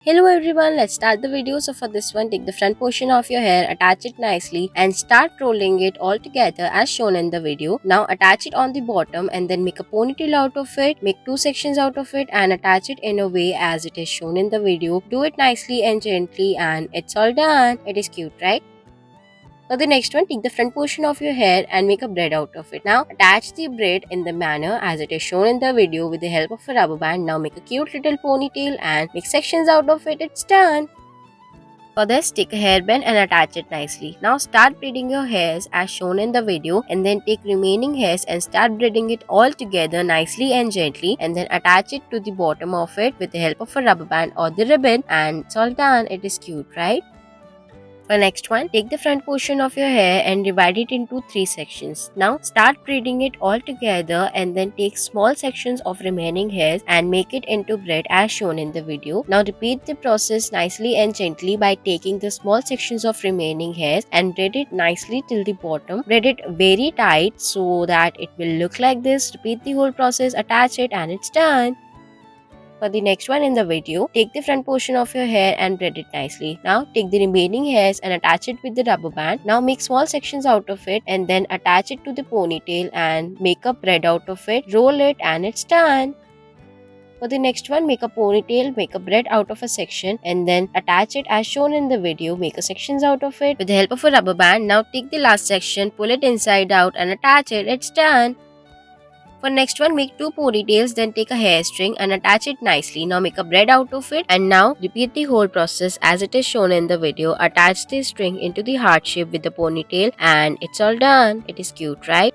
Hello everyone, let's start the video. So for this one, take the front portion of your hair, attach it nicely and start rolling it all together as shown in the video. Now attach it on the bottom and then make a ponytail out of it. Make two sections out of it and attach it in a way as it is shown in the video. Do it nicely and gently and it's all done. It is cute, right? For the next one, take the front portion of your hair and make a braid out of it. Now, attach the braid in the manner as it is shown in the video with the help of a rubber band. Now, make a cute little ponytail and make sections out of it. It's done. For this, take a hairband and attach it nicely. Now, start braiding your hairs as shown in the video and then take remaining hairs and start braiding it all together nicely and gently and then attach it to the bottom of it with the help of a rubber band or the ribbon and it's all done. It is cute, right? For next one, take the front portion of your hair and divide it into three sections. Now start braiding it all together and then take small sections of remaining hairs and make it into braid as shown in the video. Now repeat the process nicely and gently by taking the small sections of remaining hairs and braid it nicely till the bottom. Braid it very tight so that it will look like this. Repeat the whole process, attach it and it's done. For the next one in the video, take the front portion of your hair and braid it nicely. Now take the remaining hairs and attach it with the rubber band. Now make small sections out of it and then attach it to the ponytail and make a braid out of it. Roll it and it's done. For the next one, make a ponytail, make a braid out of a section and then attach it as shown in the video. Make a sections out of it with the help of a rubber band. Now take the last section, pull it inside out and attach it. It's done. For next one, make two ponytails, then take a hair string and attach it nicely. Now make a braid out of it and now repeat the whole process as it is shown in the video. Attach the string into the heart shape with the ponytail and it's all done. It is cute, right?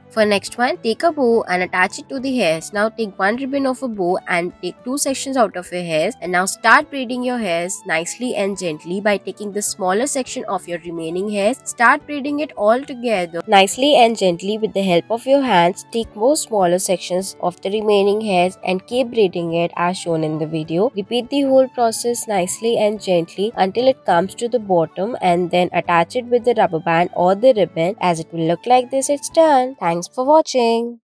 For next one, take a bow and attach it to the hairs. Now take one ribbon of a bow and take two sections out of your hairs and now start braiding your hairs nicely and gently by taking the smaller section of your remaining hairs. Start braiding it all together nicely and gently with the help of your hands. Take more smaller sections of the remaining hairs and keep braiding it as shown in the video. Repeat the whole process nicely and gently until it comes to the bottom and then attach it with the rubber band or the ribbon as it will look like this. It's done. Thanks for watching.